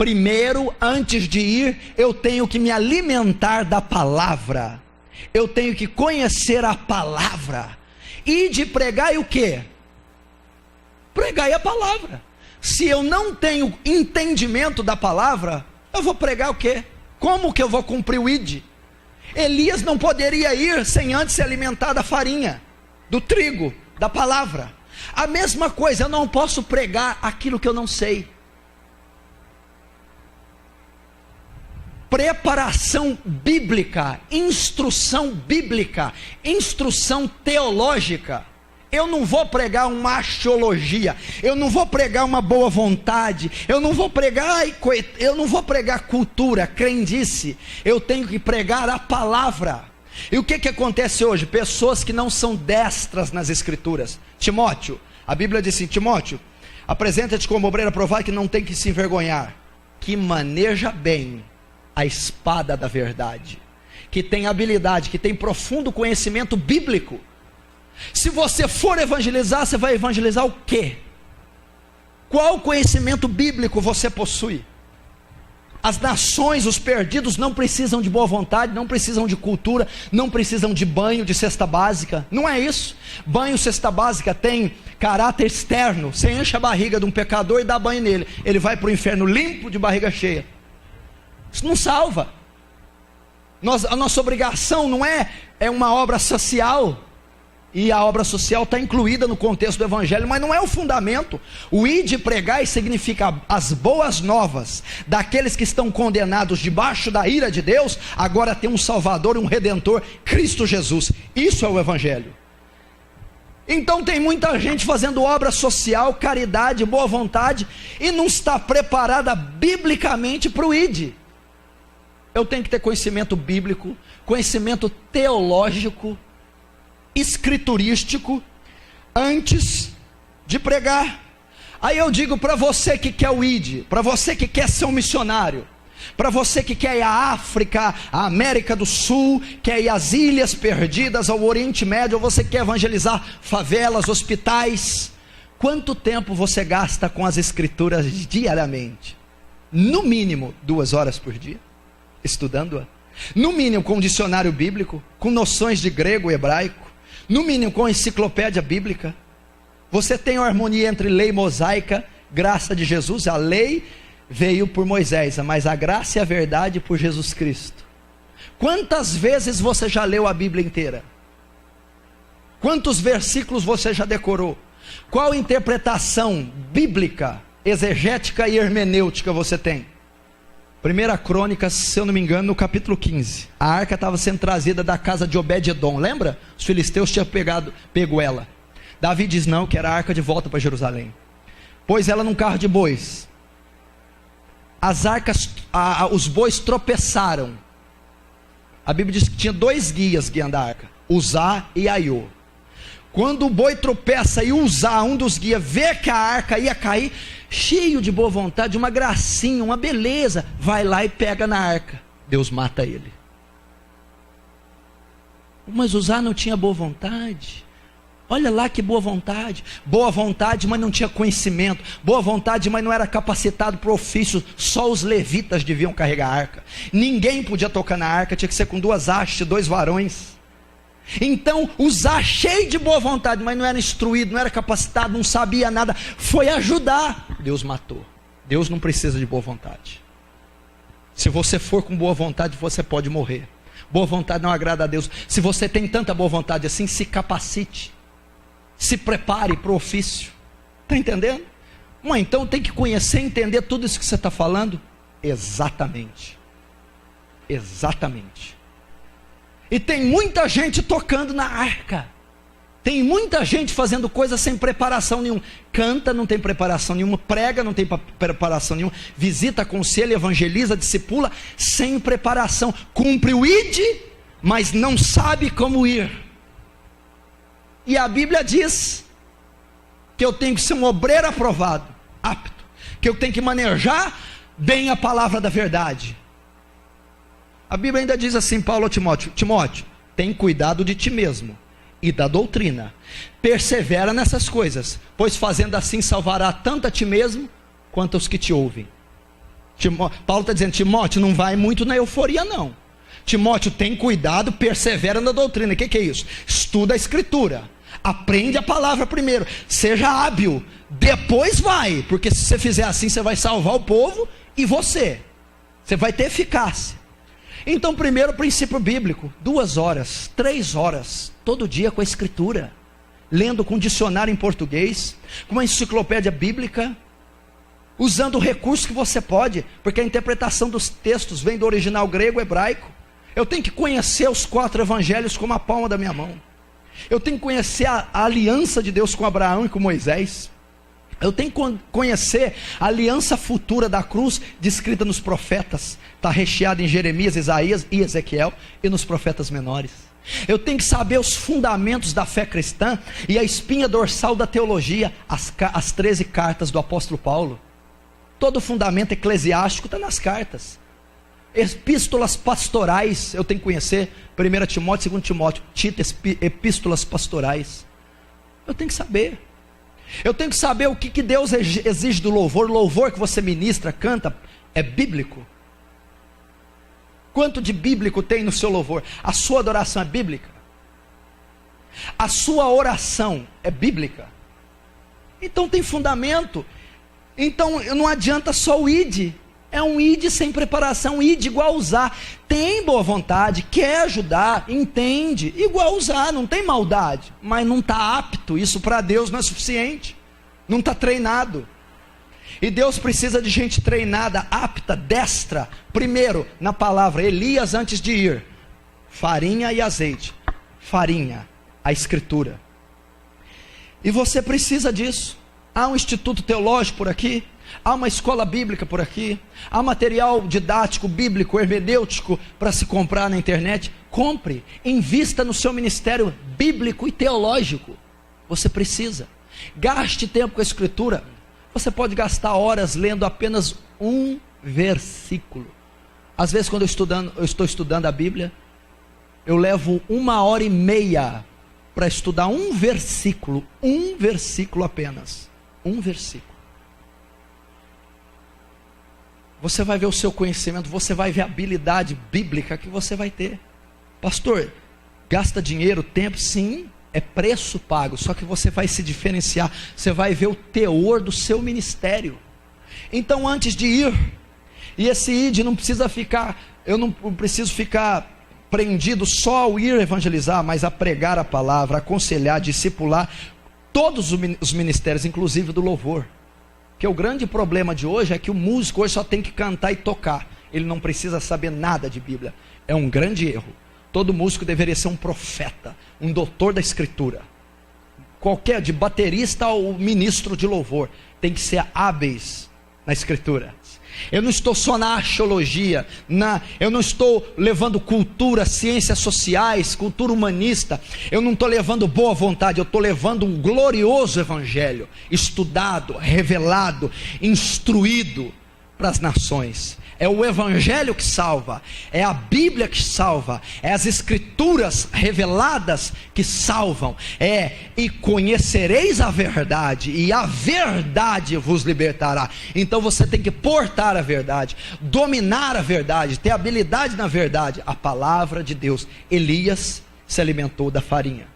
Primeiro, antes de ir, eu tenho que me alimentar da palavra, eu tenho que conhecer a palavra, e de pregar e o quê? Pregar a palavra. Se eu não tenho entendimento da palavra, eu vou pregar o quê? Como que eu vou cumprir o ID? Elias não poderia ir sem antes se alimentar da farinha, do trigo, da palavra. A mesma coisa, eu não posso pregar aquilo que eu não sei. Preparação bíblica, instrução teológica. Eu não vou pregar uma axiologia, eu não vou pregar uma boa vontade, eu não vou pregar cultura, crendice. Eu tenho que pregar a palavra. E o que acontece hoje? Pessoas que não são destras nas escrituras. Timóteo, a Bíblia diz assim: Timóteo, apresenta-te como obreiro aprovado, que não tem que se envergonhar, que maneja bem a espada da verdade, que tem habilidade, que tem profundo conhecimento bíblico. Se você for evangelizar, você vai evangelizar o quê? Qual conhecimento bíblico você possui? As nações, os perdidos não precisam de boa vontade, não precisam de cultura, não precisam de banho, de cesta básica. Não é isso. Banho, cesta básica tem caráter externo. Você enche a barriga de um pecador e dá banho nele, ele vai para o inferno limpo, de barriga cheia. Isso não salva. A nossa obrigação não é uma obra social, e a obra social está incluída no contexto do evangelho, mas não é o fundamento. O ir de pregar significa as boas novas daqueles que estão condenados debaixo da ira de Deus, agora tem um Salvador e um Redentor, Cristo Jesus. Isso é o evangelho. Então tem muita gente fazendo obra social, caridade, boa vontade, e não está preparada biblicamente para o ID. Eu tenho que ter conhecimento bíblico, conhecimento teológico, escriturístico, antes de pregar. Aí eu digo para você que quer o ID, para você que quer ser um missionário, para você que quer ir à África, à América do Sul, quer ir às Ilhas Perdidas, ao Oriente Médio, ou você quer evangelizar favelas, hospitais, quanto tempo você gasta com as escrituras diariamente? No mínimo 2 horas por dia, estudando-a. No mínimo com um dicionário bíblico, com noções de grego e hebraico, no mínimo com a enciclopédia bíblica. Você tem uma harmonia entre lei mosaica, graça de Jesus. A lei veio por Moisés, mas a graça e a verdade por Jesus Cristo. Quantas vezes você já leu a Bíblia inteira? Quantos versículos você já decorou? Qual interpretação bíblica, exegética e hermenêutica você tem? 1 Crônicas, se eu não me engano, no capítulo 15. A arca estava sendo trazida da casa de Obed-edom, lembra? Os filisteus tinham pego ela. Davi diz: não, que era a arca de volta para Jerusalém. Pôs ela num carro de bois. Os bois tropeçaram. A Bíblia diz que tinha 2 guias guiando a arca, Uzá e Aiô. Quando o boi tropeça e Uzá, um dos guias, vê que a arca ia cair, cheio de boa vontade, uma gracinha, uma beleza, vai lá e pega na arca. Deus mata ele. Mas Uzá não tinha boa vontade. Olha lá que boa vontade, mas não tinha conhecimento, boa vontade, mas não era capacitado para o ofício. Só os levitas deviam carregar a arca, ninguém podia tocar na arca, tinha que ser com 2 hastes, 2 varões. Então Uzá, cheio de boa vontade, mas não era instruído, não era capacitado, não sabia nada, foi ajudar, Deus matou. Deus não precisa de boa vontade. Se você for com boa vontade, você pode morrer. Boa vontade não agrada a Deus. Se você tem tanta boa vontade assim, se capacite, se prepare para o ofício. Está entendendo? Mãe, então tem que conhecer e entender tudo isso que você está falando? Exatamente. E tem muita gente tocando na arca. Tem muita gente fazendo coisas sem preparação nenhuma. Canta, não tem preparação nenhuma. Prega, não tem preparação nenhuma. Visita, aconselha, evangeliza, discipula, sem preparação. Cumpre o ID, mas não sabe como ir. E a Bíblia diz que eu tenho que ser um obreiro aprovado, apto, que eu tenho que manejar bem a palavra da verdade. A Bíblia ainda diz assim, Paulo a Timóteo: Timóteo, tem cuidado de ti mesmo e da doutrina, persevera nessas coisas, pois fazendo assim salvará tanto a ti mesmo, quanto aos que te ouvem. Paulo está dizendo: Timóteo, não vai muito na euforia não. Timóteo, tem cuidado, persevera na doutrina. O que é isso? Estuda a escritura, aprende a palavra primeiro, seja hábil, depois vai, porque se você fizer assim, você vai salvar o povo e você vai ter eficácia. Então, primeiro princípio bíblico: 2 horas, 3 horas, todo dia com a escritura, lendo com dicionário em português, com uma enciclopédia bíblica, usando o recurso que você pode, porque a interpretação dos textos vem do original grego, hebraico. Eu tenho que conhecer os 4 evangelhos como a palma da minha mão. Eu tenho que conhecer a aliança de Deus com Abraão e com Moisés. Eu tenho que conhecer a aliança futura da cruz, descrita nos profetas. Está recheada em Jeremias, Isaías e Ezequiel, e nos profetas menores. Eu tenho que saber os fundamentos da fé cristã e a espinha dorsal da teologia, as 13 cartas do apóstolo Paulo. Todo o fundamento eclesiástico está nas cartas. Epístolas pastorais, eu tenho que conhecer 1 Timóteo, 2 Timóteo, Tito, epístolas pastorais. Eu tenho que saber. Eu tenho que saber o que Deus exige do louvor. O louvor que você ministra, canta, é bíblico. Quanto de bíblico tem no seu louvor? A sua adoração é bíblica? A sua oração é bíblica? Então tem fundamento. Então não adianta só o id. É um id sem preparação, id igual usar. Tem boa vontade, quer ajudar, entende, igual usar, não tem maldade, mas não está apto. Isso para Deus não é suficiente, não está treinado. E Deus precisa de gente treinada, apta, destra. Primeiro, na palavra. Elias, antes de ir, farinha e azeite. Farinha, a escritura. E você precisa disso. Há um instituto teológico por aqui, há uma escola bíblica por aqui, há material didático, bíblico, hermenêutico para se comprar na internet. Compre, invista no seu ministério bíblico e teológico. Você precisa. Gaste tempo com a escritura. Você pode gastar horas lendo apenas um versículo. Às vezes, quando eu estou estudando a Bíblia, eu levo 1h30 para estudar um versículo apenas. Um versículo. Você vai ver o seu conhecimento, você vai ver a habilidade bíblica que você vai ter. Pastor, gasta dinheiro, tempo? Sim, é preço pago, só que você vai se diferenciar, você vai ver o teor do seu ministério. Então, antes de ir, e esse id não precisa ficar, eu não preciso ficar prendido só ao ir evangelizar, mas a pregar a palavra, aconselhar, discipular, todos os ministérios, inclusive do louvor. Porque o grande problema de hoje é que o músico hoje só tem que cantar e tocar, ele não precisa saber nada de Bíblia. É um grande erro. Todo músico deveria ser um profeta, um doutor da escritura. Qualquer, de baterista ao ministro de louvor, tem que ser hábeis na escritura. Eu não estou só na arqueologia, eu não estou levando cultura, ciências sociais, cultura humanista. Eu não estou levando boa vontade, eu estou levando um glorioso evangelho, estudado, revelado, instruído para as nações. É o evangelho que salva, é a Bíblia que salva, é as escrituras reveladas que salvam. E conhecereis a verdade, e a verdade vos libertará. Então você tem que portar a verdade, dominar a verdade, ter habilidade na verdade, a palavra de Deus. Elias se alimentou da farinha.